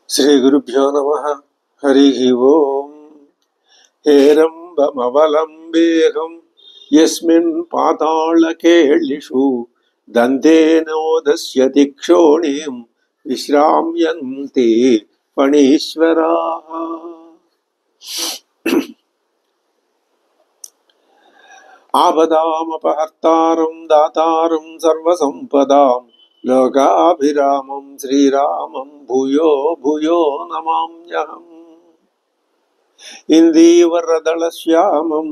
శ్రీ గురుభ్యో నమః. హరి ఓం. హేరంబమవలంబేహం యస్మిన్ పాతాళకేళిషు దంతేనోదస్యతి క్షోణీం విశ్రామ్యంతే ఫణీశ్వరాః. ఆపదామపహర్తారం దాతారం సర్వసంపదాం లోకాభిరామం శ్రీరామం భూయో భూయో నమామ్యహం. ఇందీవరదళశ్యామం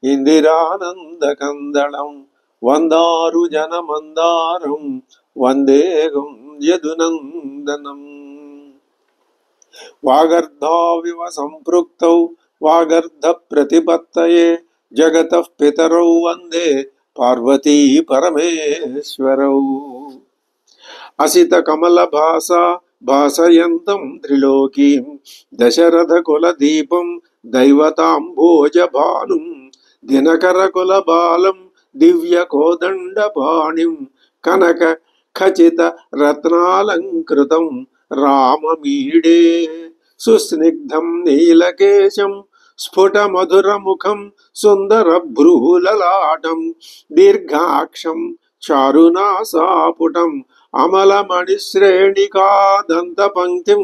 ఇందిరానందకందళం వందారు జనమందారం వందేగం యదునందనం. వాగర్ధావివ సంపృక్తౌ వాగర్ధ ప్రతిపత్తయే జగతః పితరౌ వందే పార్వతీ పరమేశ్వరౌ. అసిత కమల భాసా భాసయంతం త్రిలోకీం దశరథ కుల దీపం దైవతాంభోజ భానుం దినకర కుల బాలం దివ్య కోదండ పాణిం కనక ఖచిత రత్నాలంకృతం రామమీడే. సుస్నిగ్ధం నీలకేశం స్ఫుట మధుర ముఖం సుందర భ్రూలలాటం దీర్ఘాక్షం చారునాసాపుటం అమలమణిశ్రేణికాదంత పంక్తిం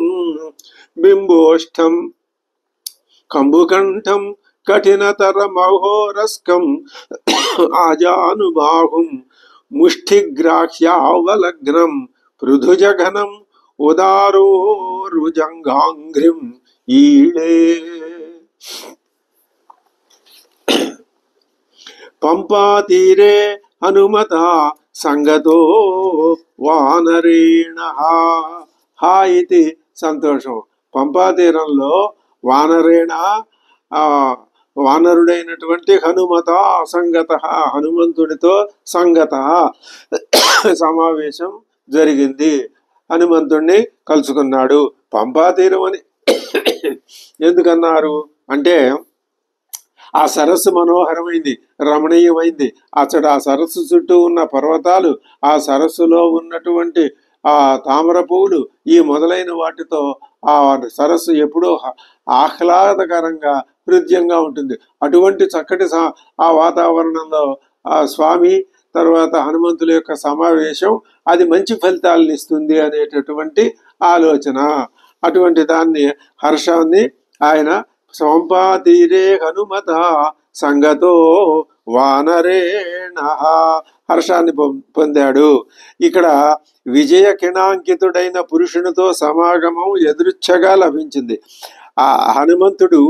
బింబోష్టం కంబుకంఠం కఠినతర మహోరస్కం ఆజానుబాహుం ముష్టిగ్రాహ్యావలగ్నం పృథుజఘనం ఉదారోరుజంఘాంఘ్రిం ఈళే. పంపాతీరే హనుమత సంగతో వానరేణ. హా ఇది సంతోషం. పంపాతీరంలో వానరేణ వానరుడైనటువంటి హనుమత సంగత హనుమంతుడితో సంగత సమావేశం జరిగింది. హనుమంతుడిని కలుసుకున్నాడు. పంపాతీరం అని ఎందుకన్నారు అంటే ఆ సరస్సు మనోహరమైంది, రమణీయమైంది. అచ్చట ఆ సరస్సు చుట్టూ ఉన్న పర్వతాలు, ఆ సరస్సులో ఉన్నటువంటి ఆ తామర పువ్వులు, ఈ మొదలైన వాటితో ఆ సరస్సు ఎప్పుడూ ఆహ్లాదకరంగా హృద్యంగా ఉంటుంది. అటువంటి చక్కటి ఆ వాతావరణంలో ఆ స్వామి తర్వాత హనుమంతుల యొక్క సమావేశం అది మంచి ఫలితాలను ఇస్తుంది అనేటటువంటి ఆలోచన. అటువంటి దాన్ని హర్షాన్ని ఆయన సంపాతీరే హనుమత సంగతో వానరేణ హర్షాన్ని పొందాడు. ఇక్కడ విజయ కిణాంకితుడైన పురుషునితో సమాగమం ఎదురుచ్ఛగా లభించింది. ఆ హనుమంతుడు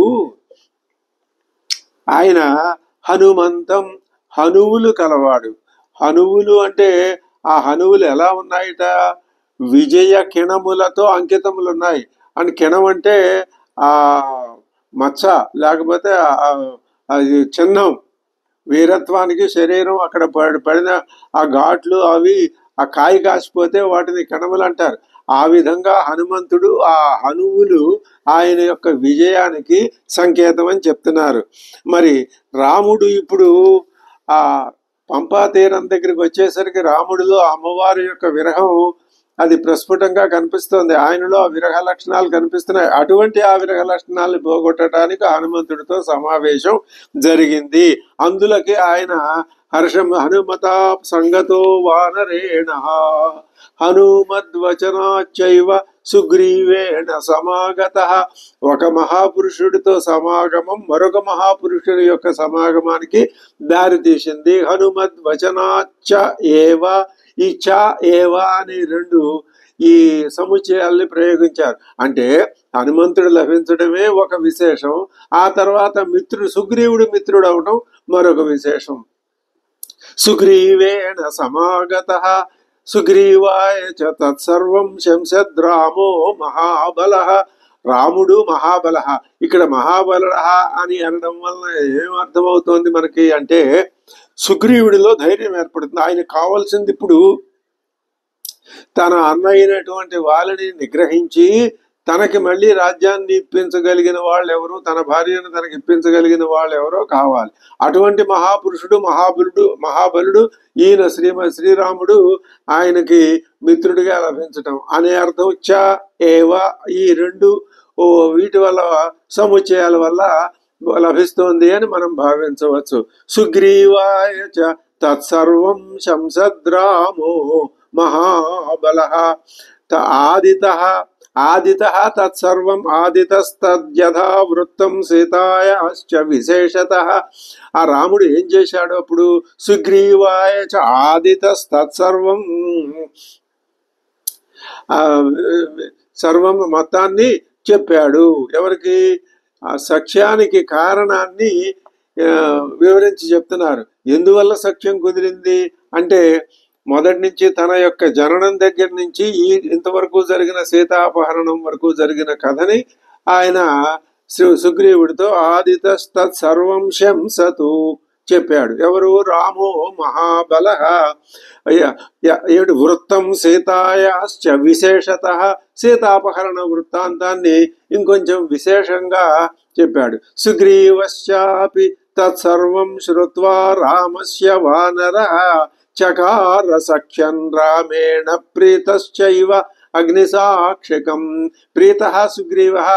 ఆయన హనుమంతం హనువులు కలవాడు. హనువులు అంటే ఆ హనువులు ఎలా ఉన్నాయిట? విజయ కిణములతో అంకితములు ఉన్నాయి. అండ్ కిణం అంటే ఆ మచ్చ లేకపోతే అది చిహ్నం, వీరత్వానికి శరీరం అక్కడ పడిన ఆ ఘాట్లు అవి ఆ కాయ కాసిపోతే వాటిని కిణములు అంటారు. ఆ విధంగా హనుమంతుడు ఆ హనువులు ఆయన యొక్క విజయానికి సంకేతం అని చెప్తున్నారు. మరి రాముడు ఇప్పుడు ఆ పంపా తీరం దగ్గరికి వచ్చేసరికి రాముడిలో అమ్మవారి యొక్క విరహం అది ప్రస్ఫుటంగా కనిపిస్తుంది. ఆయనలో ఆ విరహ లక్షణాలు కనిపిస్తున్నాయి. అటువంటి ఆ విరహ లక్షణాలను పోగొట్టడానికి హనుమంతుడితో సమావేశం జరిగింది. అందులోకి ఆయన హర్షం హనుమత సంగతో వానరేణ హనుమద్వచనాచైవ సుగ్రీవేణ సమాగత. ఒక మహాపురుషుడితో సమాగమం మరొక మహాపురుషుడి యొక్క సమాగమానికి దారితీసింది. హనుమద్వచనాచ ఏవ ఈ చ ఏవా అని రెండు ఈ సముచ్చయాల్ని ప్రయోగించారు. అంటే హనుమంతుడు లభించడమే ఒక విశేషం, ఆ తర్వాత సుగ్రీవుడు మిత్రుడు అవడం మరొక విశేషం. సుగ్రీవేణ సమాగత సుగ్రీవాయ చ తత్సర్వం శంసద్రామో మహాబల. రాముడు మహాబల. ఇక్కడ మహాబల అని అనడం వలన ఏమర్థమవుతోంది మనకి అంటే సుగ్రీవుడిలో ధైర్యం ఏర్పడుతుంది. ఆయన కావాల్సింది ఇప్పుడు తన అన్న అయినటువంటి వాళ్ళని నిగ్రహించి తనకి మళ్ళీ రాజ్యాన్ని ఇప్పించగలిగిన వాళ్ళు ఎవరు, తన భార్యను తనకి ఇప్పించగలిగిన వాళ్ళు ఎవరో కావాలి. అటువంటి మహాపురుషుడు మహాబలుడు ఈయన శ్రీరాముడు ఆయనకి మిత్రుడిగా లభించటం అనే అర్థం. చ ఏవ ఈ రెండు వీటి వల్ల సముచ్చయాల వల్ల లభిస్తోంది అని మనం భావించవచ్చు. సుగ్రీవాయ చ తత్సర్వం శంసద్రామో మహాబలః ఆదితః తత్సర్వం ఆదితస్తద్యథా వృత్తం సీతాయాశ్చ విశేషతః. ఆ రాముడు ఏం చేశాడు అప్పుడు? సుగ్రీవాయ చ ఆదితస్తత్సర్వం, సర్వం మొత్తాన్ని చెప్పాడు. ఎవరికి? ఆ సఖ్యానికి కారణాన్ని వివరించి చెప్తున్నారు. ఎందువల్ల సఖ్యం కుదిరింది అంటే, మొదటి నుంచి తన యొక్క జననం దగ్గర నుంచి ఇంతవరకు జరిగిన సీతాపహరణం వరకు జరిగిన కథని ఆయన సుగ్రీవుడితో ఆదితస్తత్ సర్వం శంసతు చెప్పాడు. ఎవరు? రామో మహాబలః. ఏడు వృత్తం సీతాయాశ్చ విశేషతః, సీతాపహరణ వృత్తాంతాన్ని ఇంకొంచెం విశేషంగా చెప్పాడు. సుగ్రీవశ్చాపి తత్సర్వం శ్రుత్వా రామస్య వానరః చకార సఖ్యం రామేణ ప్రీతశ్చైవ అగ్నిసాక్షికం. ప్రీతః సుగ్రీవః,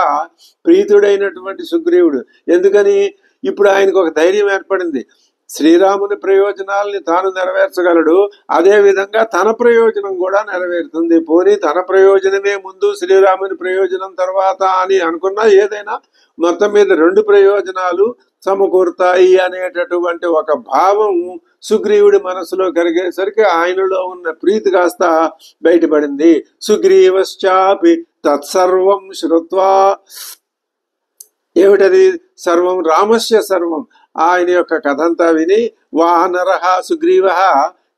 ప్రీతుడైనటువంటి సుగ్రీవుడు. ఎందుకని? ఇప్పుడు ఆయనకు ఒక ధైర్యం ఏర్పడింది. శ్రీరాముని ప్రయోజనాల్ని తాను నెరవేర్చగలడు, అదే విధంగా తన ప్రయోజనం కూడా నెరవేరుతుంది. పోనీ తన ప్రయోజనమే ముందు సాముని ప్రయోజనం తర్వాత అని అనుకున్నా, ఏదైనా మొత్తం మీద రెండు ప్రయోజనాలు సమకూరుతాయి అనేటటువంటి ఒక భావం సుగ్రీవుడి మనసులో కలిగేసరికి ఆయనలో ఉన్న ప్రీతి కాస్త బయటపడింది. సుగ్రీవశ్చాపి తత్సర్వం శ్రుత్వా, ఏమిటది? సర్వం రామస్య సర్వం, ఆయన యొక్క కథంతా విని వానరః సుగ్రీవః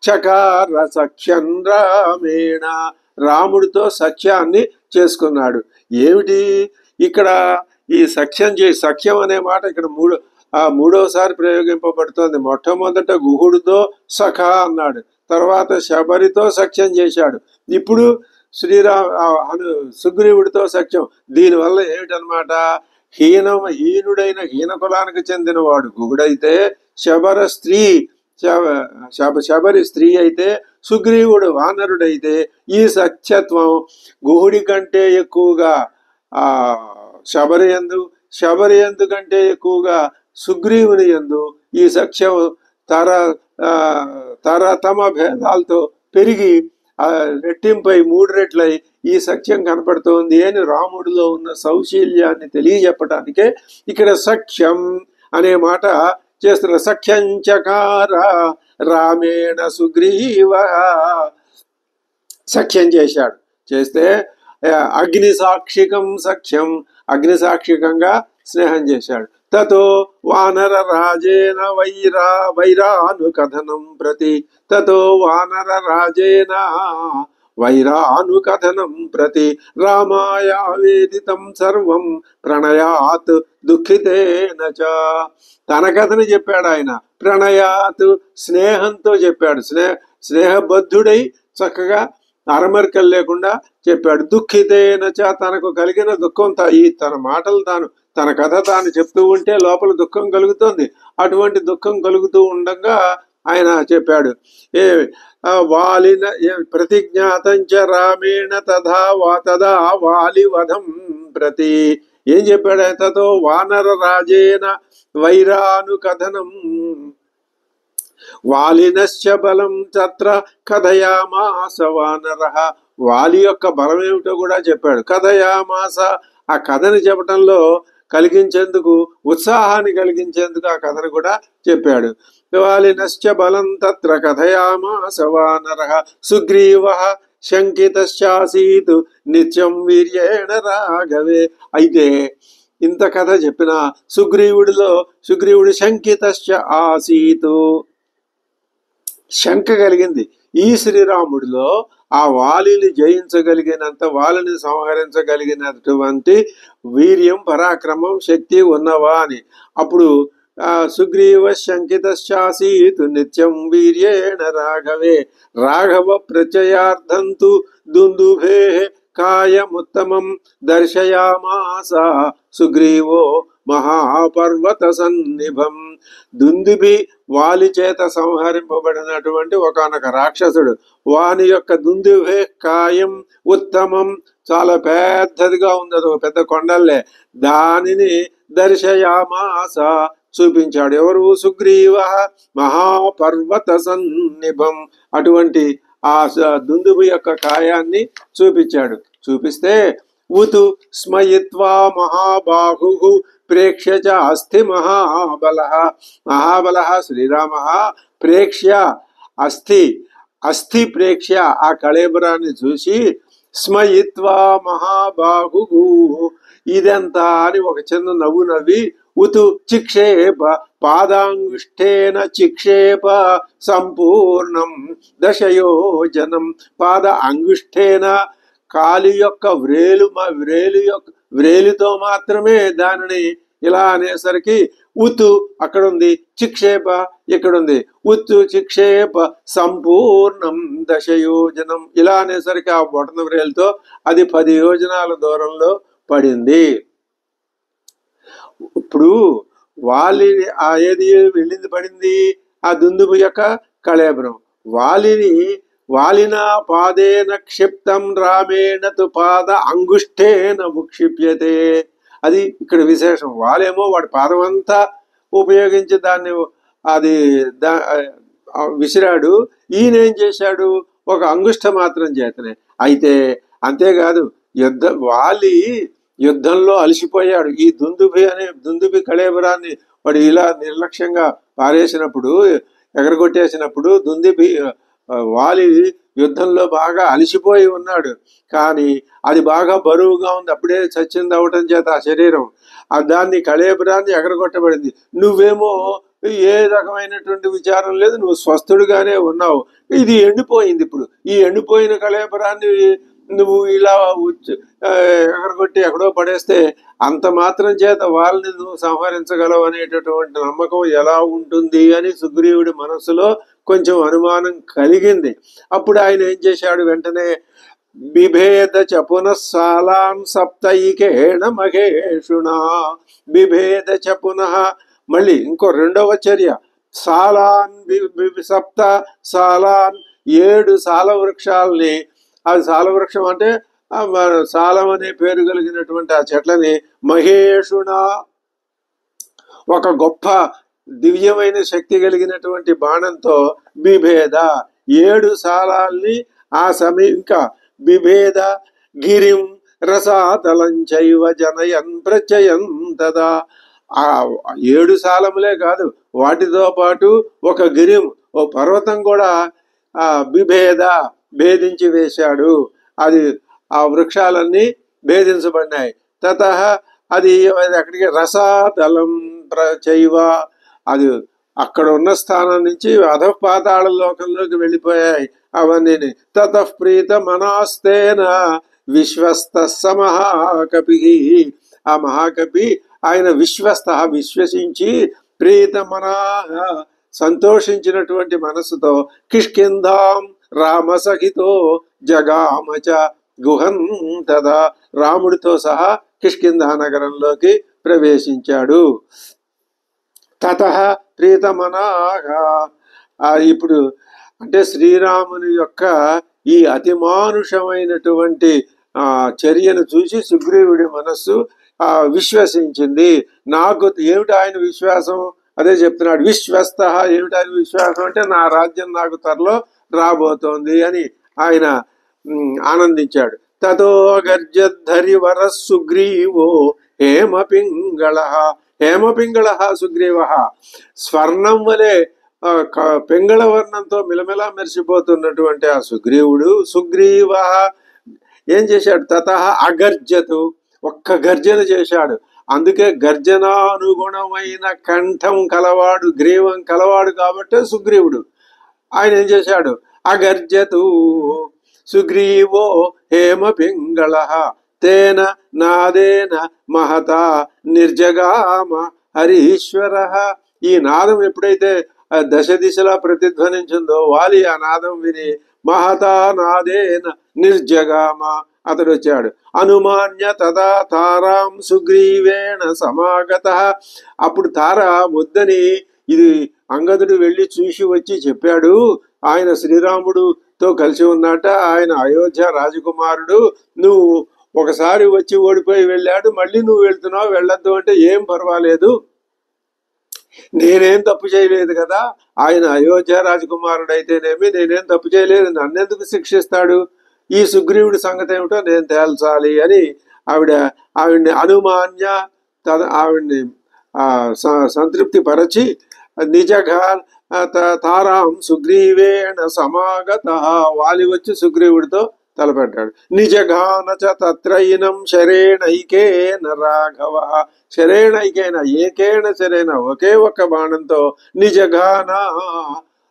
చకార సఖ్యం రామేణ, రాముడితో సఖ్యాన్ని చేసుకున్నాడు. ఏమిటి ఇక్కడ ఈ సఖ్యం అనే మాట ఇక్కడ మూడోసారి ప్రయోగింపబడుతోంది. మొట్టమొదట గుహుడితో సఖ అన్నాడు, తర్వాత శబరితో సఖ్యం చేశాడు, ఇప్పుడు సుగ్రీవుడితో సఖ్యం. దీనివల్ల ఏమిటనమాట? హీనుడైన హీన కులానికి చెందినవాడు గుహుడైతే, శబరి స్త్రీ అయితే, సుగ్రీవుడు వానరుడైతే, ఈ సఖ్యత్వం గుహుడి కంటే ఎక్కువగా శబరి యందు కంటే ఎక్కువగా సుగ్రీవుని యందు ఈ సఖ్యం తమ భేదాలతో పెరిగి రెట్టింపై 3 రెట్లై ఈ సఖ్యం కనపడుతోంది అని రాముడిలో ఉన్న సౌశీల్యాన్ని తెలియజెప్పటానికే ఇక్కడ సఖ్యం అనే మాట చేస్తున్న. సఖ్యం చకార రామేణ సుగ్రీవ, సఖ్యం చేశాడు. చేస్తే అగ్నిసాక్షికం సఖ్యం, అగ్నిసాక్షికంగా స్నేహం చేశాడు. తతో వానర రాజేన వైరానుకథనం ప్రతి, తతో వానర రాజేన వైరానుకథనం ప్రతి రామాయావేదితం సర్వం ప్రణయాత్ దుఃఖితేన చ. తన కథని చెప్పాడు ఆయన, ప్రణయాత్ స్నేహంతో చెప్పాడు, స్నేహబద్ధుడై చక్కగా అరమరికలు లేకుండా చెప్పాడు. దుఃఖితేన చ, తనకు కలిగిన దుఃఖం తన మాటలు తన కథ తాను చెప్తూ ఉంటే లోపల దుఃఖం కలుగుతుంది. అటువంటి దుఃఖం కలుగుతూ ఉండగా ఆయన చెప్పాడు. వాలిన ప్రతిజ్ఞాతంచ రామేణ తదా వాలి వధం ప్రతి. ఏం చెప్పాడు? తతో వానర రాజేన వైరానుకథనం వాలినశ్చ బలం తత్ర కథయామాస వానరః. వాలి యొక్క బలం ఏమిటో కూడా చెప్పాడు. కథయామాస, ఆ కథని చెప్పటంలో కలిగించేందుకు, ఉత్సాహాన్ని కలిగించేందుకు ఆ కథను కూడా చెప్పాడు. వాలినశ్చ బలం తత్ర కథయామాస వానరః సుగ్రీవః శంకితశ్చాసీత్ నిత్యం వీర్యేణ రాఘవే. అయితే ఇంత కథ చెప్పిన సుగ్రీవుడు శంకితశ్చ ఆసీతు, శంక కలిగింది. ఈ శ్రీరాముడిలో ఆ వాలిని జయించగలిగినంత, వాలిని సంహరించగలిగినటువంటి వీర్యం, పరాక్రమం, శక్తి ఉన్నవా అని. అప్పుడు సుగ్రీవ శంకితశ్చాసీత్ నిత్యం వీర్యేణ రాఘవే రాఘవ ప్రత్యయార్థంతు దుందుభే కాయముత్తమం దర్శయామాస సుగ్రీవో మహాపర్వత సన్నిభం. దుందుబి వాలి చేత సంహరింపబడినటువంటి ఒకానొక రాక్షసుడు, వాని యొక్క దుందుబి కాయం ఉత్తమం, చాలా పెద్దదిగా ఉంది, అది ఒక పెద్ద కొండల్లే, దానిని దర్శయామాస చూపించాడు. ఎవరు? సుగ్రీవ మహాపర్వత సన్నిభం. అటువంటి ఆ దుందుబు యొక్క కాయాన్ని చూపించాడు. చూపిస్తే ఉతు స్మయిత్వా మహాబాహు ప్రేక్ష్య చ అస్థి మహాబల. మహాబల శ్రీరామ ప్రేక్ష్య అస్థి అస్థి ప్రేక్ష్య ఆ కళేబరాన్ని చూసి స్మయిత్వా మహాబాహు ఇదంతా అని ఒక చిన్న నవ్వు నవ్వి ఉతు చిక్షేప పాదాంగుష్ఠేన చిక్షేప సంపూర్ణం దశయోజనం. పాద అంగుష్ఠేన కాలి యొక్క వ్రేలుతో మాత్రమే దానిని ఇలా అనేసరికి ఉతు అక్కడ ఉంది, చిక్షేప ఇక్కడ ఉంది, ఉత్తు చిక్షేప సంపూర్ణం దశయోజనం. ఇలా అనేసరికి ఆ బొటన వ్రేలుతో అది 10 యోజనాల దూరంలో పడింది. ఇప్పుడు వాలిని ఏది వెళ్ళింది పడింది? ఆ దుందుబు యొక్క కళేబరం. వాలిన పాదేన క్షిప్తం రామేణ తు పాద అంగుష్ఠేన ముక్షిప్యతే. అది ఇక్కడ విశేషం. వాలేమో వాడి పాదం అంతా ఉపయోగించి దాన్ని విసిరాడు. ఈయనేం చేశాడు? ఒక అంగుష్ఠ మాత్రం చేతనే. అయితే అంతేకాదు, వాలి యుద్ధంలో అలసిపోయాడు. ఈ దుందుబి కళేబరాన్ని వాడు ఇలా నిర్లక్ష్యంగా పారేసినప్పుడు, ఎగరగొట్టేసినప్పుడు వాలి యుద్ధంలో బాగా అలసిపోయి ఉన్నాడు. కానీ అది బాగా బరువుగా ఉంది, అప్పుడే చచ్చింది అవటం చేత ఆ శరీరం దాన్ని కళేబరాన్ని ఎగరగొట్టబడింది. నువ్వేమో ఏ రకమైనటువంటి విచారం లేదు, నువ్వు స్వస్థుడుగానే ఉన్నావు. ఇది ఎండిపోయింది. ఇప్పుడు ఈ ఎండిపోయిన కళేబరాన్ని నువ్వు ఇలా ఎగరగొట్టి ఎక్కడో పడేస్తే అంత మాత్రం చేత వాళ్ళని నువ్వు సంహరించగలవు అనేటటువంటి నమ్మకం ఎలా ఉంటుంది అని సుగ్రీవుడి మనసులో కొంచెం అనుమానం కలిగింది. అప్పుడు ఆయన ఏం చేశాడు? వెంటనే బిభేద చ పునఃసాలాన్ సప్తైకేణ మహేషునా. బిభేద చ పునః, మళ్ళీ ఇంకో రెండవ చర్య. సాలాన్ సప్త సాలాన్ 7 సాల వృక్షాలని, అది సాల వృక్షం అంటే సాలం అనే పేరు కలిగినటువంటి ఆ చెట్లని మహేషుణ, ఒక గొప్ప దివ్యమైన శక్తి కలిగినటువంటి బాణంతో బిభేద 7 సాలాల్ని ఆ ఇంకా బిభేద గిరిం రసాతలంచైవ జనయన్ ప్రచయం తదా. ఆ 7 సాలములే కాదు, వాటితో పాటు ఒక గిరిం, ఓ పర్వతం కూడా భేదించి వేశాడు. అది ఆ వృక్షాలన్నీ భేదించబడినాయి. తతః అది అక్కడికి రసాతలం ప్రచైవ, అది అక్కడ ఉన్న స్థానం నుంచి అధపాతాళ లోకంలోకి వెళ్ళిపోయాయి అవన్నీ. తతః ప్రీత మనాస్తేన విశ్వస్త మహాకపి. ఆ మహాకపి ఆయన విశ్వసించి ప్రీత మనాహ సంతోషించినటువంటి మనసుతో కిష్కింధాం రామసహితో జగామచ గుహం తదా. రాముడితో సహా కిష్కింధా నగరంలోకి ప్రవేశించాడు. తతః ప్రీతమనాహ. ఇప్పుడు అంటే శ్రీరాముని యొక్క ఈ అతిమానుషమైనటువంటి చర్యను చూసి సుగ్రీవుడి మనస్సు విశ్వసించింది. నాకు ఏమిటి ఆయన విశ్వాసం? అదే చెప్తున్నాడు. విశ్వస్త, ఏమిటి ఆయన విశ్వాసం అంటే నా రాజ్యం నాకు త్వరలో రాబోతోంది అని ఆయన ఆనందించాడు. తతో గర్జద్ధరి వర సుగ్రీవో హేమపింగళ. హేమపింగళ సుగ్రీవ, స్వర్ణం వలె పింగళ వర్ణంతో మిలమిలా మెరిసిపోతున్నటువంటి ఆ సుగ్రీవ ఏం చేశాడు? తతః అగర్జతు, ఒక్క గర్జన చేశాడు. అందుకే గర్జనానుగుణమైన కంఠం కలవాడు, గ్రీవం కలవాడు కాబట్టి సుగ్రీవుడు. ఆయన ఏం చేశాడు? అగర్జతు సుగ్రీవో హేమ పింగళ తేన నాదేన మహత నిర్జగామ హరీశ్వర. ఈ నాదం ఎప్పుడైతే దశ దిశలా ప్రతిధ్వనించిందో వాలి ఆ నాదం విని మహతా నాదేన నిర్జగామ, అతడు వచ్చాడు. అనుమాన్య తదా తారాం సుగ్రీవేణ సమాగత. అప్పుడు తార వద్దని ఇది అంగదుడు వెళ్ళి చూసి వచ్చి చెప్పాడు, ఆయన శ్రీరాముడుతో కలిసి ఉన్నట, ఆయన అయోధ్య రాజకుమారుడు, నువ్వు ఒకసారి వచ్చి ఓడిపోయి వెళ్ళాడు, మళ్ళీ నువ్వు వెళ్తున్నావు, వెళ్ళొద్దు అంటే ఏం పర్వాలేదు, నేనేం తప్పు చేయలేదు కదా, ఆయన అయోధ్య రాజకుమారుడు అయితేనేమి నేనేం తప్పు చేయలేదు, నన్నెందుకు శిక్షిస్తాడు, ఈ సుగ్రీవుడి సంగతి ఏమిటో నేను తేల్చాలి అని ఆవిడ్ని అనుమాన్య ఆవిడ్ని సంతృప్తి పరచి నిజగా తారాం సుగ్రీవేణ సమాగత, వాలి వచ్చి సుగ్రీవుడితో తలపెట్టాడు. నిజగానచ తత్రైనం శరేణైకేన రాఘవ, శరేణైకేన ఏకేన శరేణ ఒకే ఒక్క బాణంతో నిజగాన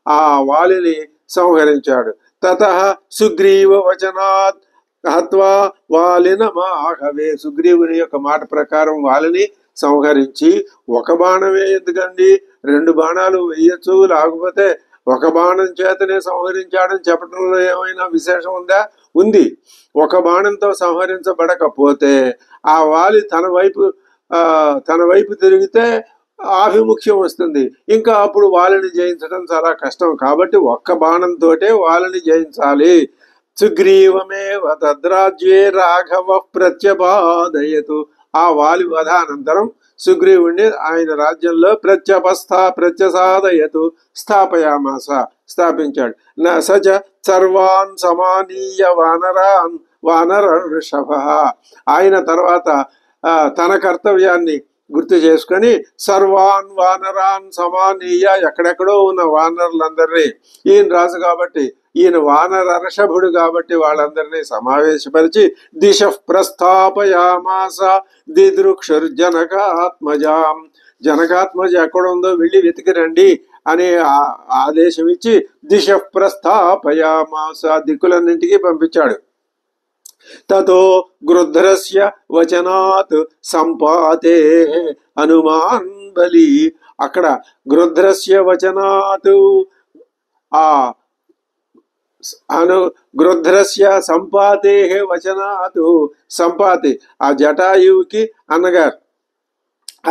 ఆ వాలిని సంహరించాడు. తతః సుగ్రీవ వచనాత్ హత్వా వాలిన మాహవే, సుగ్రీవుని యొక్క మాట ప్రకారం వాలిని సంహరించి, ఒక బాణమే ఎందుకండి, 2 బాణాలు వేయచ్చు, లేకపోతే ఒక బాణం చేతనే సంహరించాడని చెప్పడంలో ఏమైనా విశేషం ఉందా? ఉంది. ఒక బాణంతో సంహరించబడకపోతే ఆ వాలి తన వైపు తిరిగితే ఆభిముఖ్యం వస్తుంది, ఇంకా అప్పుడు వాలిని జయించడం చాలా కష్టం, కాబట్టి ఒక్క బాణంతోటే వాలిని జయించాలి. సుగ్రీవమేవ తద్రాజ్యే రాఘవ ప్రత్యపాదయతు, ఆ వాలి వధ అనంతరం సుగ్రీవుణ్ణి ఆయన రాజ్యంలో ప్రత్యసాదయతు స్థాపయామాస, స్థాపించాడు. సచ సర్వాన్ సమానీయ వానర ఋషభ, ఆయన తర్వాత తన కర్తవ్యాన్ని గుర్తు చేసుకొని సర్వాన్ వానరాన్ సమానీయ, ఎక్కడెక్కడో ఉన్న వానరులందరినీ, ఈయన రాజు కాబట్టి, ఈయన వానర ఋషభుడు కాబట్టి వాళ్ళందరినీ సమావేశపరిచి దిశ ప్రస్థాపయామాస దిదృక్షుర్జనకాత్మజాం, జనకాత్మజ ఎక్కడ ఉందో వెళ్ళి వెతికిరండి అనే ఆదేశం ఇచ్చి దిశ ప్రస్థాపయామాస, దిక్కులన్నింటికి పంపించాడు. తతో గృధ్రస్య వచనాత్ సంపాతే హనుమాన్ బలి, అక్కడ గృధ్రస్య వచనాత్ గృధ్రస్య సంపాతే వచనాత్, సంపాతి ఆ జటాయువుకి అన్నగారు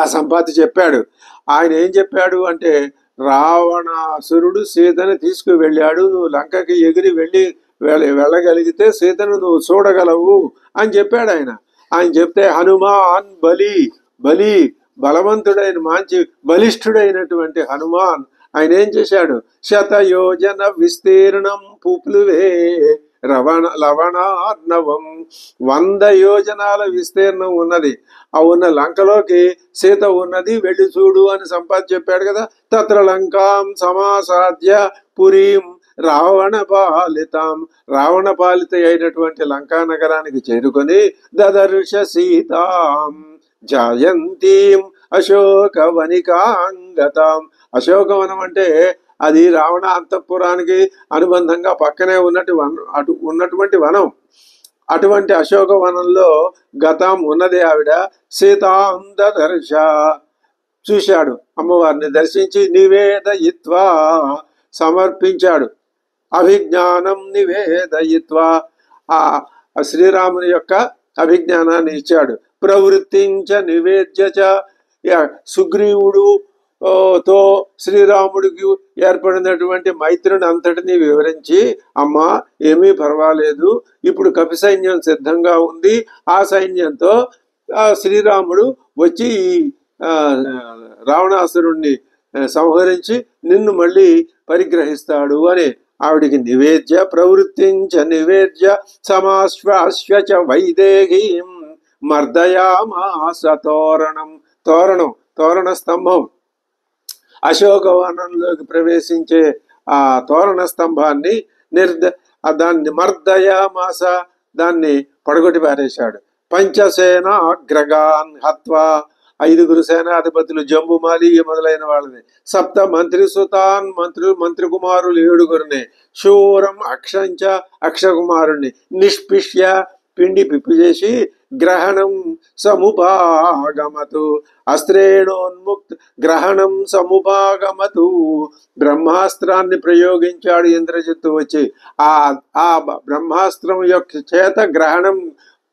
ఆ సంపాతి చెప్పాడు. ఆయన ఏం చెప్పాడు అంటే, రావణాసురుడు సీతను తీసుకువెళ్ళాడు, నువ్వు లంకకి ఎగిరి వెళ్ళగలిగితే సీతను నువ్వు చూడగలవు అని చెప్పాడు ఆయన. చెప్తే హనుమాన్ బలి బలవంతుడైన మంచి బలిష్ఠుడైనటువంటి హనుమాన్ ఆయన ఏం చేశాడు, శతయోజన విస్తీర్ణం పుప్లువే లవణార్ణవం, 100 యోజనాల విస్తీర్ణం ఉన్నది ఆ ఉన్న లంకలోకి సీత ఉన్నది, వెళ్ళి చూడు అని సంపాతి చెప్పాడు కదా. తత్ర లంకాం సమాసాద్య పురీం రావణ పాలిత అయినటువంటి లంకా నగరానికి చేరుకొని దదర్శ సీతాం జాయంతీం అశోకవనికాంగతాం, అశోకవనం అంటే అది రావణ అంతఃపురానికి అనుబంధంగా పక్కనే ఉన్నటువంటి వనం, అటువంటి అశోకవనంలో గతం ఉన్నది ఆవిడ. సీతాం దదర్శ, చూశాడు, అమ్మవారిని దర్శించి నివేదయిత్వా సమర్పించాడు, అభిజ్ఞానం నివేదయిత్వా ఆ శ్రీరాముని యొక్క అభిజ్ఞానాన్ని ఇచ్చాడు. ప్రవృత్తించ నివేద్యచ, సుగ్రీవుడు తో శ్రీరాముడికి ఏర్పడినటువంటి మైత్రిని అంతటినీ వివరించి, అమ్మా ఏమీ పర్వాలేదు, ఇప్పుడు కపి సైన్యం సిద్ధంగా ఉంది, ఆ సైన్యంతో శ్రీరాముడు వచ్చి రావణాసురుణ్ణి సంహరించి నిన్ను మళ్ళీ పరిగ్రహిస్తాడు అని ఆవిడికి నివేద్య. ప్రవృత్తించ నివేద్య సమాశ్వాస్య వైదేహీం మర్దయామాస తోరణ స్తంభం, అశోకవనంలోకి ప్రవేశించే ఆ తోరణ స్తంభాన్ని దాన్ని మర్దయామాస, దాన్ని పడగొట్టి పారేశాడు. పంచసేన అగ్రగాన్ హత్వా, 5 సేనాధిపతులు జంబుమాలి మొదలైన వాళ్ళని, 7 మంత్రి సుతాన్ మంత్రి కుమారులు 7 శూరం అక్షంచ అక్షకుమారుణ్ణి, నిష్పిష్య పిండి పిప్పి చేసి గ్రహణం సముపాగమతు అస్త్రేణోన్ముక్త గ్రహణం సముపాగమతు బ్రహ్మాస్త్రాన్ని ప్రయోగించాడు ఇంద్రజిత్తు వచ్చి. ఆ ఆ బ్రహ్మాస్త్రం యొక్క చేత గ్రహణం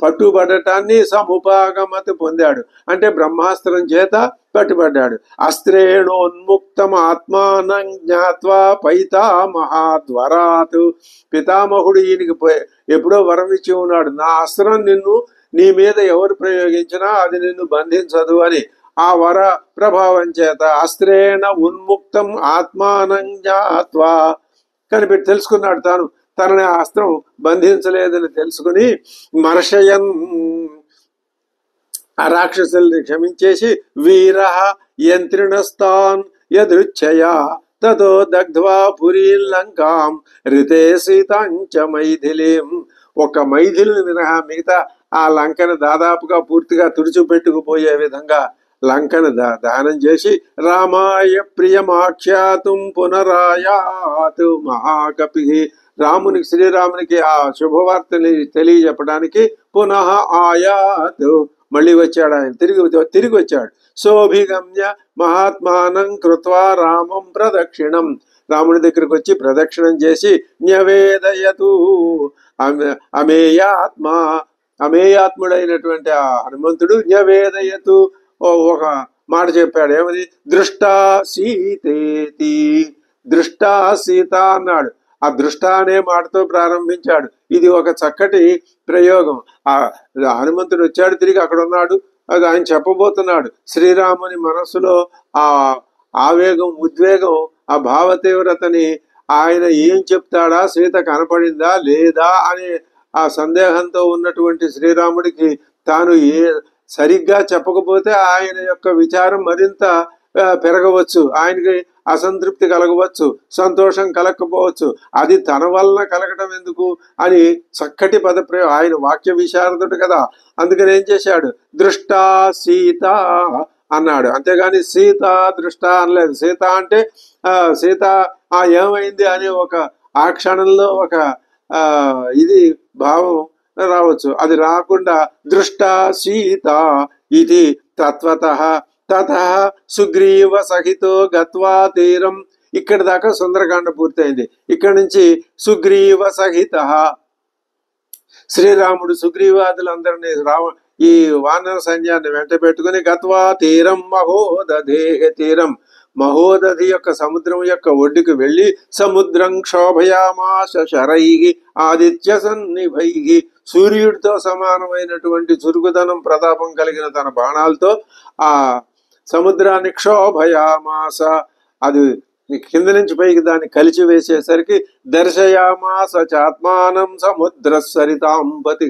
పట్టుబడటాన్ని సముపాగమతి పొందాడు. అంటే బ్రహ్మాస్త్రం చేత పట్టుబడ్డాడు. అస్త్రేణోన్ముక్తం ఆత్మానం జ్ఞాత్వా పైతామహాద్వరాత్. పితామహుడు ఈయనకి ఎప్పుడో వరం ఇచ్చి ఉన్నాడు, నా అస్త్రం నీ మీద ఎవరు ప్రయోగించినా అది నిన్ను బంధించదు అని. ఆ వర ప్రభావం చేత అస్త్రేణ ఉన్ముక్తం ఆత్మానం జ్ఞాత్వా తెలుసుకున్నాడు. తనని అస్త్రం బంధించలేదని తెలుసుకుని మర్షయన్ ఆ రాక్షసుల్ని క్షమించేసి వీర యంత్రిణస్తాన్ యదృచ్ఛయా తతో దగ్ధ్వా పురీం లంకాం రితే సీతాంచ మైథిలీం. ఒక మైథిలిని మినహా మిగతా ఆ లంకను దాదాపుగా పూర్తిగా తుడిచిపెట్టుకుపోయే విధంగా లంకను దహనం చేసి రామాయ ప్రియమాఖ్యాతుం పునరాయాత్ మహాకపి. శ్రీరామునికి ఆ శుభవార్తని తెలియజెప్పడానికి పునః ఆయాత్ మళ్ళీ వచ్చాడు. ఆయన తిరిగి వచ్చాడు. సోభిగమ్య మహాత్మానం కృత్వా రామం ప్రదక్షిణం. రాముడి దగ్గరికి వచ్చి ప్రదక్షిణం చేసి న్యవేదయతు అమేయాత్ముడైనటువంటి ఆ హనుమంతుడు న్యవేదయతు ఒక మాట చెప్పాడు. ఏమని? దృష్టా సీతేతి. దృష్టా సీత అన్నాడు. ఆ దృష్ట అనే మాటతో ప్రారంభించాడు. ఇది ఒక చక్కటి ప్రయోగం. ఆ హనుమంతుడు వచ్చాడు, తిరిగి అక్కడ ఉన్నాడు, అది ఆయన చెప్పబోతున్నాడు. శ్రీరాముని మనస్సులో ఆ ఆవేగం, ఉద్వేగం, ఆ భావ తీవ్రతని ఆయన ఏం చెప్తాడా, సీత కనపడిందా లేదా అనే ఆ సందేహంతో ఉన్నటువంటి శ్రీరాముడికి తాను సరిగ్గా చెప్పకపోతే ఆయన యొక్క విచారం మరింత పెరగవచ్చు, ఆయనకి అసంతృప్తి కలగవచ్చు, సంతోషం కలగకపోవచ్చు. అది తన వలన కలగడం ఎందుకు అని చక్కటి పదప్రయోగం. ఆయన వాక్య విశారదుడు కదా, అందుకని ఏం చేశాడు? దృష్టా సీత అన్నాడు, అంతేగాని సీత దృష్ట అనలేదు. సీత అంటే సీత ఏమైంది అనే ఆ క్షణంలో ఒక ఇది భావం రావచ్చు. అది రాకుండా దృష్ట సీత ఇది తత్వతః తతః సుగ్రీవ సహితో గత్వా తీరం. ఇక్కడి దాకా సుందరకాండ పూర్తయింది. ఇక్కడ నుంచి సుగ్రీవ సహిత శ్రీరాముడు సుగ్రీవాదులందరినీ ఈ వానర సైన్యాన్ని వెంట పెట్టుకుని గత్వా తీరం మహోదధే తీరం, మహోదధి యొక్క సముద్రం యొక్క ఒడ్డుకు వెళ్లి సముద్రం క్షోభయామాశ శరైహి ఆదిత్య సన్నిభైహి. సూర్యుడితో సమానమైనటువంటి చురుకుదనం, ప్రతాపం కలిగిన తన బాణాలతో ఆ సముద్రాన్ని క్షోభయామాస, అది కింద నుంచి పైకి దాన్ని కలిసి వేసేసరికి దర్శయామాస చాత్మానం సముద్ర సరితాంపతి.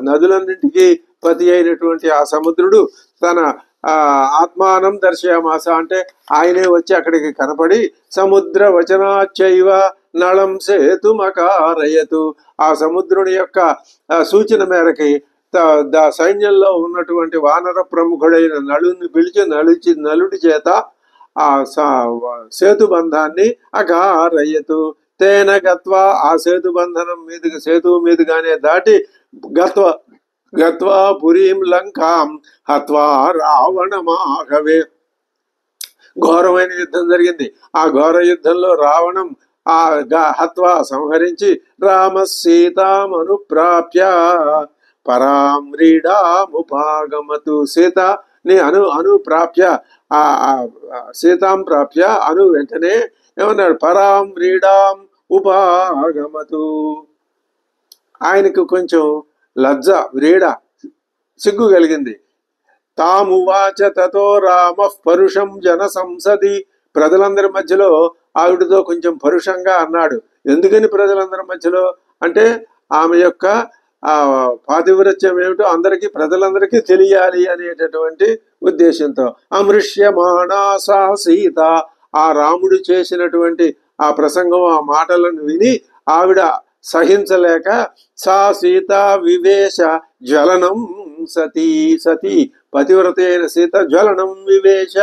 నదులన్నింటికి పతి అయినటువంటి ఆ సముద్రుడు తన ఆత్మానం దర్శయామాస అంటే ఆయనే వచ్చి అక్కడికి కనపడి సముద్ర వచనాచైవ నళం సేతుమకారయతు. ఆ సముద్రుని యొక్క సూచన మేరకి సైన్యంలో ఉన్నటువంటి వానర ప్రముఖుడైన నలుని పిలిచి నలుడి చేత ఆ సేతుబంధాన్ని అఘారయతు. తేన గత్వా ఆ సేతుబంధనం మీదుగా, సేతువు మీదుగానే దాటి గత్వా పురీం లంకాం హత్వా రావణమాఘవే. ఘోరమైన యుద్ధం జరిగింది. ఆ ఘోర యుద్ధంలో రావణం హత్వా సంహరించి రామ సీతామనుప్రాప్య పరాం వ్రీడాముపాగమతు. సీతని అనుప్రాప్య సీతాం ప్రాప్య వెంటనే ఏమన్నాడు? పరాం వ్రీడాం ఉపాగమతు. ఆయనకు కొంచెం లజ్జ, వ్రీడ, సిగ్గు కలిగింది. తామువాచ తతో రామ పరుషం జన సంసది. ప్రజలందరి మధ్యలో ఆవిడతో కొంచెం పరుషంగా అన్నాడు. ఎందుకని ప్రజలందరి మధ్యలో అంటే ఆమె యొక్క పాతివ్రత్యం ఏమిటో ప్రజలందరికీ తెలియాలి అనేటటువంటి ఉద్దేశంతో. అమృష్యమాణా సా సీత. ఆ రాముడు చేసినటువంటి ఆ ప్రసంగం, ఆ మాటలను విని ఆవిడ సహించలేక సా సీత వివేశ జ్వలనం సతీ. పతివ్రత అయిన సీత జ్వలనం వివేశ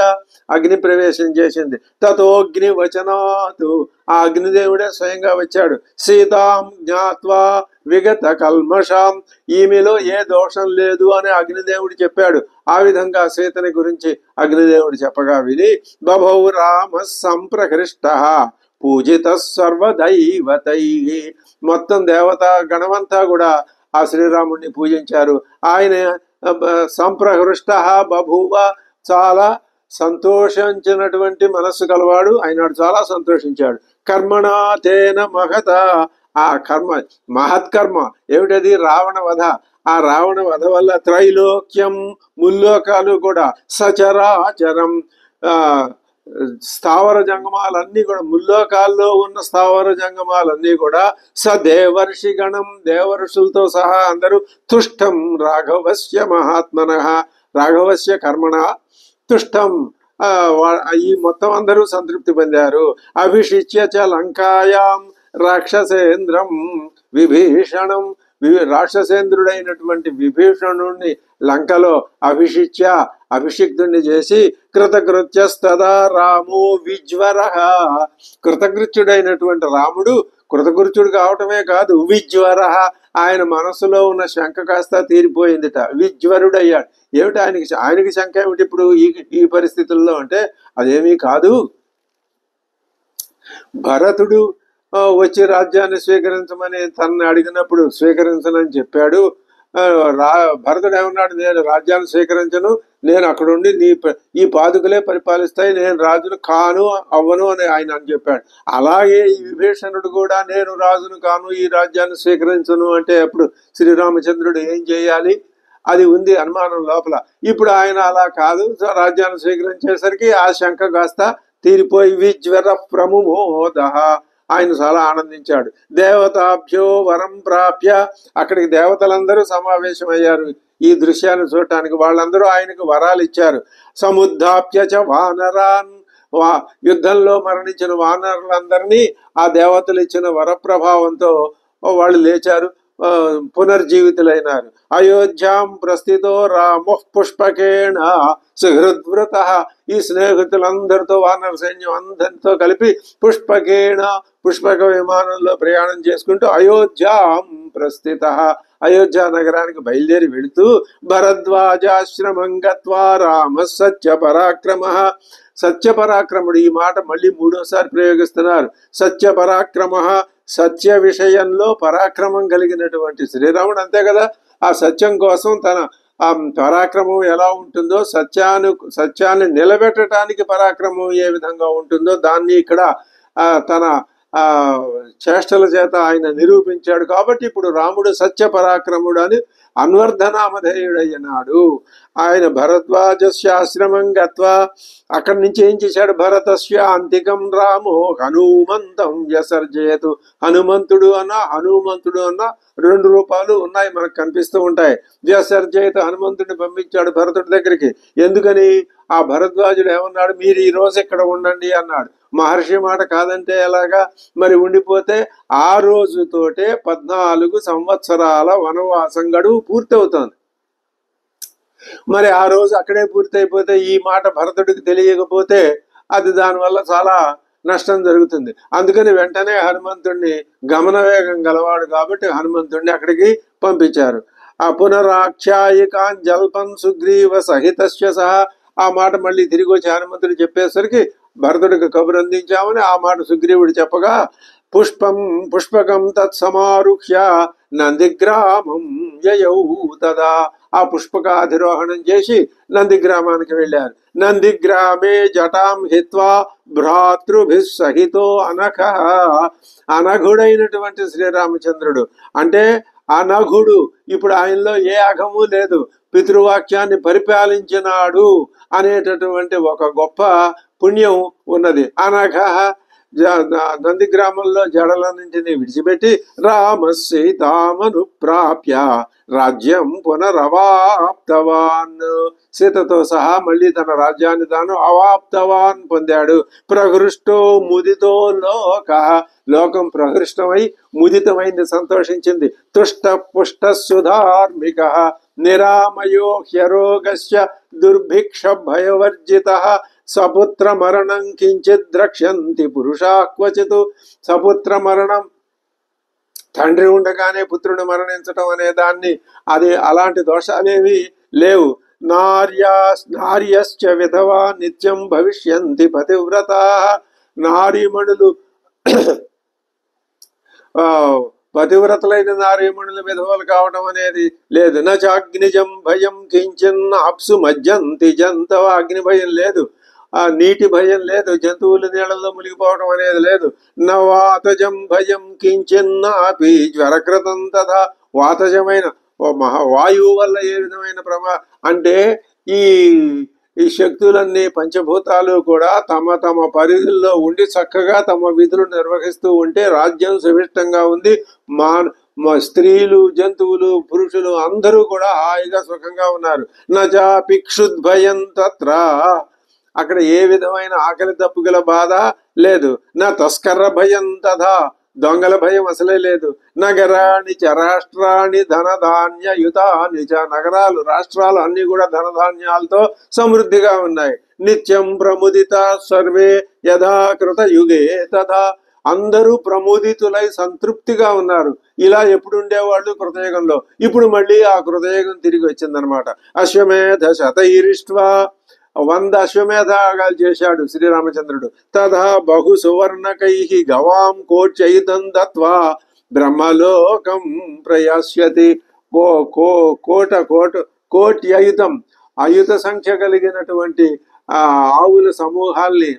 అగ్ని ప్రవేశం చేసింది. తతోగ్ని వచనాతు, ఆ అగ్నిదేవుడే స్వయంగా వచ్చాడు. సీతాం జ్ఞాత్వా విగత కల్మషాం, ఈమెలో ఏ దోషం లేదు అని అగ్నిదేవుడు చెప్పాడు. ఆ విధంగా సీతని గురించి అగ్నిదేవుడు చెప్పగా విని బభౌ రామ సంప్రహృష్ట పూజిత సర్వదైవతై, మొత్తం దేవతా గణమంతా కూడా ఆ శ్రీరాముడిని పూజించారు. ఆయన సంప్రహృష్ట బభూవ, చాలా సంతోషించినటువంటి మనస్సు కలవాడు అయినాడు, చాలా సంతోషించాడు. కర్మణా తేన మహత, ఆ కర్మ మహత్కర్మ ఏమిటది? రావణ వధ. ఆ రావణ వధ వల్ల త్రైలోక్యం, ముల్లోకాలు కూడా, సచరాచరం, స్థావర జంగమాలన్నీ కూడా, ముల్లోకాల్లో ఉన్న స్థావర జంగమాలన్నీ కూడా సదేవర్షి గణం, దేవర్షులతో సహా అందరూ తుష్టం రాఘవస్య మహాత్మన, రాఘవస్య కర్మణ తుష్టం, ఈ మొత్తం అందరూ సంతృప్తి పొందారు. అభిషిచ్య చ లంకాయాం రాక్షసేంద్రం విభీషణం, రాక్షసేంద్రుడైనటువంటి విభీషణుణ్ణి లంకలో అభిషిక్తుణ్ణి చేసి కృతకృత్యస్తదా రామో విజ్వర, కృతకృత్యుడైనటువంటి రాముడు కృతకృత్యుడు కావటమే కాదు, విజ్వర, ఆయన మనసులో ఉన్న శంక కాస్త తీరిపోయిందిట, విజ్వరుడయ్యాడు. ఏమిటి ఆయనకి శంక ఏమిటి ఇప్పుడు ఈ పరిస్థితుల్లో అంటే అదేమీ కాదు. భరతుడు వచ్చి రాజ్యాన్ని స్వీకరించమని తనని అడిగినప్పుడు స్వీకరించనని చెప్పాడు. భరతుడు ఏమన్నాడు? నేను రాజ్యాన్ని స్వీకరించను, నేను అక్కడుండి ఈ పాదుకులే పరిపాలిస్తాయి, నేను రాజును కాను అవ్వను అని ఆయన అని చెప్పాడు. అలాగే ఈ విభీషణుడు కూడా నేను రాజును కాను, ఈ రాజ్యాన్ని స్వీకరించను అంటే అప్పుడు శ్రీరామచంద్రుడు ఏం చేయాలి? అది ఉంది అనుమానం లోపల. ఇప్పుడు ఆయన అలా కాదు, రాజ్యాన్ని స్వీకరించేసరికి ఆ శంక కాస్త తీరిపోయి విజ్వర ప్రముమోద, ఆయన చాలా ఆనందించాడు. దేవతాభ్యో వరం ప్రాప్య, అక్కడికి దేవతలందరూ సమావేశమయ్యారు ఈ దృశ్యాన్ని చూడటానికి. వాళ్ళందరూ ఆయనకు వరాలు ఇచ్చారు. సముద్ధాప్య చ వానరాన్, యుద్ధంలో మరణించిన వానరులందరినీ ఆ దేవతలు ఇచ్చిన వర ప్రభావంతో వాళ్ళు లేచారు, పునర్జీవితులైనారు. అయోధ్యాం ప్రస్థితో రామ పుష్పకేణ సుహృద్వృత, ఈ స్నేహితులందరితో వానర సైన్యం అందరితో కలిపి పుష్పక విమానంలో ప్రయాణం చేసుకుంటూ అయోధ్యాం ప్రస్థిత, అయోధ్య నగరానికి బయలుదేరి వెళుతూ భరద్వాజాశ్రమం గత్వా రామ సత్యపరాక్రముడు, ఈ మాట మళ్ళీ మూడోసారి ప్రయోగిస్తున్నారు. సత్యపరాక్రమ, సత్య విషయంలో పరాక్రమం కలిగినటువంటి శ్రీరాముడు, అంతే కదా, ఆ సత్యం కోసం తన పరాక్రమం ఎలా ఉంటుందో, సత్యాన్ని నిలబెట్టడానికి పరాక్రమం ఏ విధంగా ఉంటుందో దాన్ని ఇక్కడ తన చేష్టల చేత ఆయన నిరూపించాడు. కాబట్టి ఇప్పుడు రాముడు సత్య పరాక్రముడు అని అన్వర్ధనామధేయుడయ్యనాడు. ఆయన భరద్వాజస్య ఆశ్రమం గత్వా, అక్కడి నుంచి ఏం చేశాడు? భరతస్య అంతికం రామో హనుమంతం వ్యసర్జయతు, హనుమంతుడు అన్న రెండు రూపాలు ఉన్నాయి, మనకు కనిపిస్తూ ఉంటాయి. వ్యసర్జయతు, హనుమంతుడిని పంపించాడు భరతుడి దగ్గరికి. ఎందుకని? ఆ భరద్వాజుడు ఏమన్నాడు? మీరు ఈ రోజు ఇక్కడ ఉండండి అన్నాడు. మహర్షి మాట కాదంటే ఎలాగా? మరి ఉండిపోతే ఆ రోజుతోటే 14 సంవత్సరాల వనవాసం గడువు పూర్తవుతోంది. మరి ఆ రోజు అక్కడే పూర్తయిపోతే ఈ మాట భరతుడికి తెలియకపోతే అది దానివల్ల చాలా నష్టం జరుగుతుంది. అందుకని వెంటనే హనుమంతుడిని, గమనవేగం గలవాడు కాబట్టి హనుమంతుడిని అక్కడికి పంపించారు. ఆ పునరాఖ్యాయికాన్ జల్పం సుగ్రీవ సహితస్య సహా, ఆ మాట మళ్ళీ తిరిగి వచ్చి హనుమంతుడు చెప్పేసరికి భరతుడికి కబురు అందించామని ఆ మాట సుగ్రీవుడు చెప్పగా పుష్పకం తత్సమారుహ్య నందిగ్రామం యయౌ తదా, ఆ పుష్పకాధిరోహణం చేసి నందిగ్రామానికి వెళ్ళారు. నందిగ్రామే జటాం హిత్వా భ్రాతృభిః సహితో అనఘ, అనఘుడైనటువంటి శ్రీరామచంద్రుడు అంటే అనఘుడు, ఇప్పుడు ఆయనలో ఏ అఘము లేదు, పితృవాక్యాన్ని పరిపాలించినాడు అనేటటువంటి ఒక గొప్ప పుణ్యం ఉన్నది. అనఘ నందిగ్రామంలో జడలన్నింటినీ విడిచిపెట్టి రామ సీతామను ప్రాప్య రాజ్యం పునరవాప్తవాన్, సీతతో సహా మళ్ళీ తన రాజ్యాన్ని తాను అవాప్తవాన్ పొందాడు. ప్రహృష్టో ముదితో లోకం ప్రహృష్టమై ముదితమైంది, సంతోషించింది. తుష్ట పుష్ట సుధార్మిక నిరామయో హ్యరోగస్య దుర్భిక్ష భయవర్జిత సపుత్ర మరణం కించిత్ ద్రక్ష్యంతి పురుషా క్వచిత్. సపుత్ర మరణం, తండ్రి ఉండగానే పుత్రుడు మరణించటం అనే దాన్ని, అది అలాంటి దోషాలేవి లేవు. నార్యశ్చ విధవా నిత్యం భవిష్యంతి పతివ్రత. నారీమణులు పతివ్రతలైన నారీమణులు విధవలు కావడం అనేది లేదు. నచాగ్నిజం భయం కించిన్ అప్సు మజ్జంతి జంతవ. అగ్ని భయం లేదు, ఆ నీటి భయం లేదు, జంతువులు నీళ్ళలో మునిగిపోవడం అనేది లేదు. వాతజం భయం కించిన్నాపి జ్వరకృతం తథా. వాతజమైన వాయువు వల్ల ఏ విధమైన అంటే ఈ ఈ శక్తులన్నీ పంచభూతాలు కూడా తమ తమ పరిధుల్లో ఉండి చక్కగా తమ విధులు నిర్వహిస్తూ ఉంటే రాజ్యం సుభిష్టంగా ఉంది. స్త్రీలు, జంతువులు, పురుషులు అందరూ కూడా హాయిగా సుఖంగా ఉన్నారు. నచాపి క్షుద్భయం తత్ర. అక్కడ ఏ విధమైన ఆకలి దప్పుగల బాధ లేదు. నా తస్కర భయం తథా. దొంగల భయం అసలే లేదు. నగరాణి చ రాష్ట్రాన్ని ధనధాన్యయుతాని చ. నగరాలు, రాష్ట్రాలు అన్ని కూడా ధనధాన్యాలతో సమృద్ధిగా ఉన్నాయి. నిత్యం ప్రముదిత సర్వే యథాకృత యుగే తథా. అందరూ ప్రమోదితులై సంతృప్తిగా ఉన్నారు. ఇలా ఎప్పుడు ఉండేవాళ్ళు కృతయుగంలో. ఇప్పుడు మళ్ళీ ఆ కృతయుగం తిరిగి వచ్చిందనమాట. అశ్వమేధ శతైరిష్ట్వా. 100 అశ్వమేధాగాలు చేశాడు శ్రీరామచంద్రుడు. తథా బహు సువర్ణకై గవాం కోట్యయుతం దత్వా బ్రహ్మలోకం ప్రయాస్యతి. కోట్యయుతం, అయుత సంఖ్య కలిగినటువంటి ఆవుల సమూహాల్ని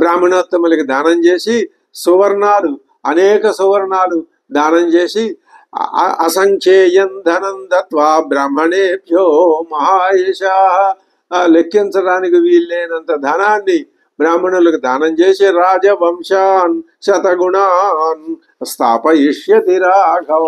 బ్రాహ్మణోత్తములకి దానం చేసి, సువర్ణాలు, అనేక సువర్ణాలు దానం చేసి, అసంఖ్యేయం ధనం దత్వా బ్రాహ్మణేభ్యో మహాయశా. లెక్కించడానికి వీల్లేనంత ధనాన్ని బ్రాహ్మణులకు దానం చేసి రాజవంశాన్ శతగుణాన్ స్థాపయిష్యతి రాఘవ.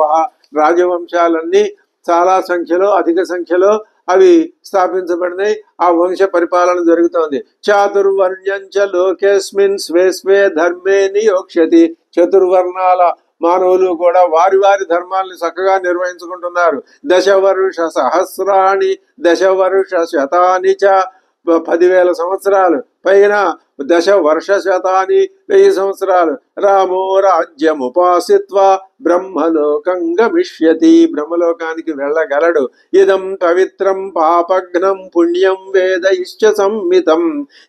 రాజవంశాలన్నీ చాలా సంఖ్యలో, అధిక సంఖ్యలో అవి స్థాపించబడినాయి. ఆ వంశ పరిపాలన జరుగుతోంది. చాతుర్వర్ణ్యంచ లోకేస్మిన్ స్వే స్వే ధర్మే నియోక్ష్యతి. చతుర్వర్ణాల మానవులు కూడా వారి వారి ధర్మాల్ని చక్కగా నిర్వహించుకుంటున్నారు. 10 వర్ష సహస్రాణి 10 వర్ష శతాని చ. 10,000 సంవత్సరాలు పైన 10 వర్ష శతాని 1000 సంవత్సరాలు. రామో రాజ్యముపాసిత్వా బ్రహ్మలోకం గమిష్యతి. బ్రహ్మలోకానికి వెళ్ళగలడు. ఇదం పవిత్రం పాపఘ్నం పుణ్యం వేదైశ్చ సంహితం.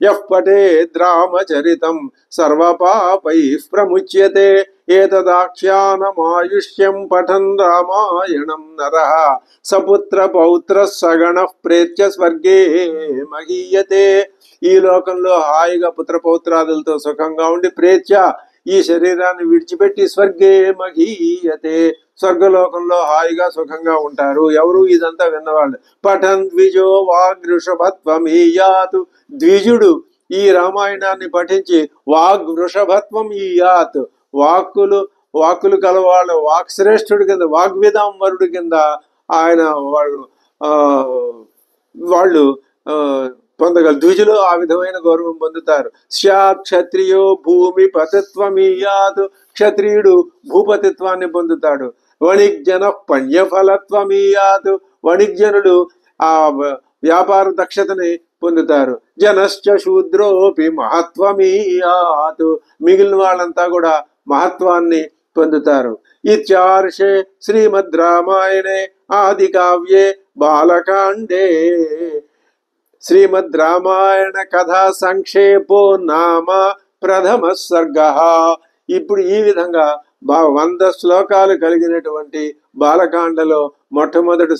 యః పఠేద్ రామచరితం సర్వపాపైః ప్రముచ్యతే. ఏతదాఖ్యానమాయుష్యం పఠన్ రామాయణం నరః సపుత్ర పౌత్ర సగణః ప్రేత్య స్వర్గే మహీయతే. ఈ లోకంలో హాయిగా పుత్రపౌత్రాదులతో సుఖంగా ఉండి ప్రేత్య, ఈ శరీరాన్ని విడిచిపెట్టి స్వర్గే మహీయతే, స్వర్గలోకంలో హాయిగా సుఖంగా ఉంటారు. ఎవరు? ఇదంతా విన్నవాళ్ళు. పఠన్ ద్విజో వాగ్వృషభత్వమీయాత్. ద్విజుడు ఈ రామాయణాన్ని పఠించి వాగ్వృషభత్వం ఈయాత్. వాక్కులు కలవాళ్ళు, వాక్శ్రేష్ఠుడి కింద, వాగ్విదాంబరుడి కింద ఆయన వాళ్ళు పొందగలరు. ద్విజులు ఆ విధమైన గౌరవం పొందుతారు. స్యాత్ క్షత్రియో భూమి పతిత్వమీయాత్. క్షత్రియుడు భూపతిత్వాన్ని పొందుతాడు. వణిజ్జన పణ్యఫలత్వమీయాత్. వణిజ్జనుడు ఆ వ్యాపార దక్షతని పొందుతారు. జనశ్చ శూద్రోపి మహత్వమీయాత్. మిగిలిన వాళ్ళంతా కూడా మహత్వాన్ని పొందుతారు. ఇత్యార్షే శ్రీమద్ రామాయణే ఆది కావ్యే బాలకాండే శ్రీమద్ రామాయణ కథా సంక్షేపో నామ ప్రథమ సర్గ. ఇప్పుడు ఈ విధంగా 100 శ్లోకాలు కలిగినటువంటి బాలకాండలో మొట్టమొదటి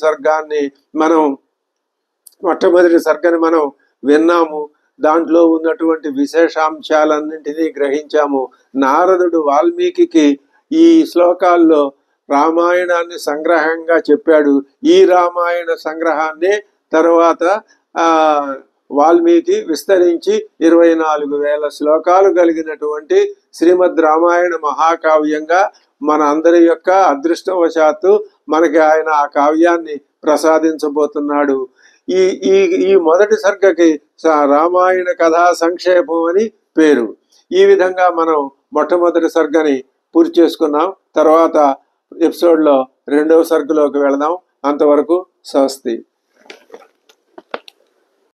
సర్గని మనం విన్నాము. దాంట్లో ఉన్నటువంటి విశేషాంశాలన్నింటినీ గ్రహించాము. నారదుడు వాల్మీకి ఈ శ్లోకాల్లో రామాయణాన్ని సంగ్రహంగా చెప్పాడు. ఈ రామాయణ సంగ్రహాన్ని తర్వాత వాల్మీకి విస్తరించి 24,000 శ్లోకాలు కలిగినటువంటి శ్రీమద్ రామాయణ మహాకావ్యంగా మన అందరి యొక్క అదృష్టవశాత్తు మనకి ఆయన ఆ కావ్యాన్ని ప్రసాదించబోతున్నాడు. ఈ మొదటి సర్గకి రామాయణ కథా సంక్షేపం అని పేరు. ఈ విధంగా మనం మొట్టమొదటి సర్గని పూర్తి చేసుకున్నాం. తర్వాత ఎపిసోడ్లో 2వ సర్గలోకి వెళదాం. అంతవరకు స్వస్తి.